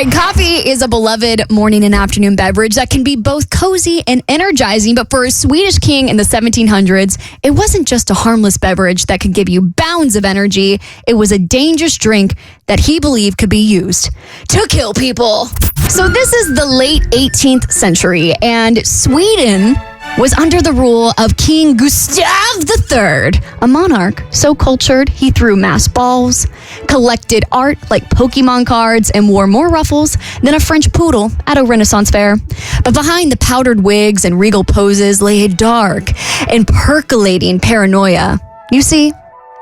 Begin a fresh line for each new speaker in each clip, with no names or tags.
right, coffee is a beloved morning and afternoon beverage that can be both cozy and energizing. But for a Swedish king in the 1700s, it wasn't just a harmless beverage that could give you bounds of energy. It was a dangerous drink that he believed could be used to kill people. So this is the late 18th century, and Sweden was under the rule of King Gustav III, a monarch so cultured he threw mass balls, collected art like Pokemon cards, and wore more ruffles than a French poodle at a Renaissance fair. But behind the powdered wigs and regal poses lay a dark and percolating paranoia. You see,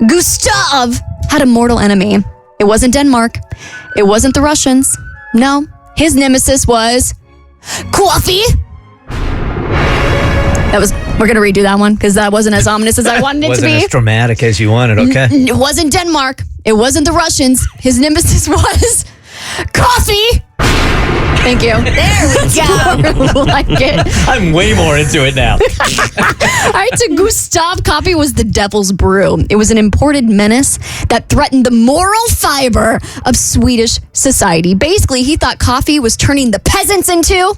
Gustav had a mortal enemy. It wasn't Denmark. It wasn't the Russians. No, his nemesis was coffee. We're going to redo that one because that wasn't as ominous as I wanted it to be.
Wasn't as dramatic as you wanted, okay?
It wasn't Denmark. It wasn't the Russians. His nemesis was coffee. Thank you. There we go. Like it.
I'm way more into it now.
All right, so Gustav, coffee was the devil's brew. It was an imported menace that threatened the moral fiber of Swedish society. Basically, he thought coffee was turning the peasants into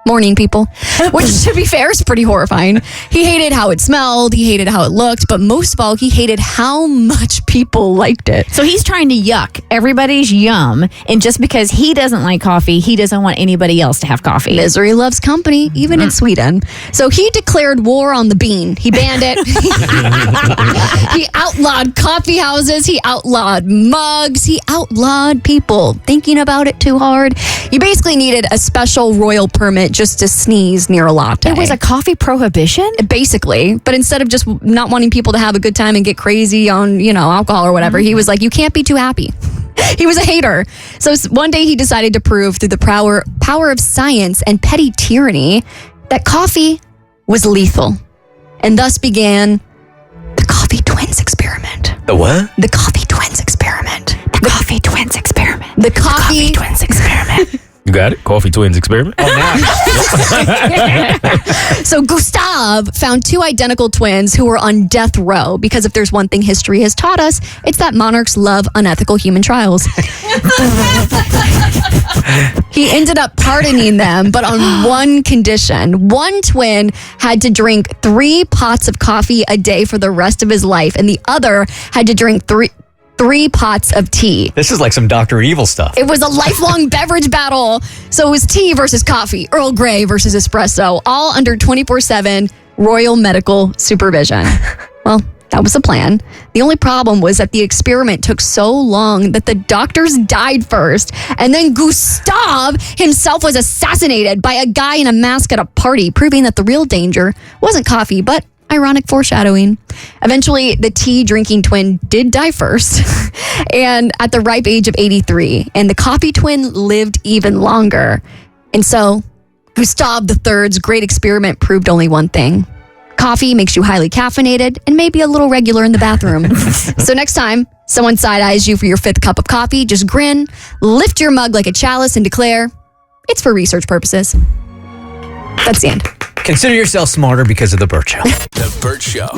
morning people, which, to be fair, is pretty horrifying. He hated how it smelled, he hated how it looked, but most of all, he hated how much people liked it.
So he's trying to yuck everybody's yum, and just because he doesn't like coffee, he doesn't want anybody else to have coffee.
Misery loves company, even in Sweden. So he declared war on the bean. He banned it. He outlawed coffee houses. He outlawed mugs. He outlawed people thinking about it too hard. You basically needed a special royal permit just to sneeze near a latte.
There was a coffee prohibition?
Basically. But instead of just not wanting people to have a good time and get crazy on, alcohol or whatever, he was like, you can't be too happy. He was a hater. So one day he decided to prove through the power of science and petty tyranny that coffee was lethal. And thus began the coffee twins experiment.
The what?
The coffee twins experiment.
The coffee twins experiment.
The coffee
twins experiment.
You got it? Coffee Twins experiment?
Oh, now.
So Gustav found two identical twins who were on death row because if there's one thing history has taught us, it's that monarchs love unethical human trials. He ended up pardoning them, but on one condition. One twin had to drink 3 pots of coffee a day for the rest of his life, and the other had to drink 3 pots of tea.
This is like some Dr. Evil stuff.
It was a lifelong beverage battle. So it was tea versus coffee, Earl Grey versus espresso, all under 24/7 royal medical supervision. Well, that was the plan. The only problem was that the experiment took so long that the doctors died first. And then Gustav himself was assassinated by a guy in a mask at a party, proving that the real danger wasn't coffee, but ironic foreshadowing. Eventually, the tea-drinking twin did die first, and at the ripe age of 83. And the coffee twin lived even longer. And so, Gustav III's great experiment proved only one thing. Coffee makes you highly caffeinated and maybe a little regular in the bathroom. So next time someone side-eyes you for your 5th cup of coffee, just grin, lift your mug like a chalice, and declare, it's for research purposes. That's the end.
Consider yourself smarter because of The Bert Show.
The Bert Show.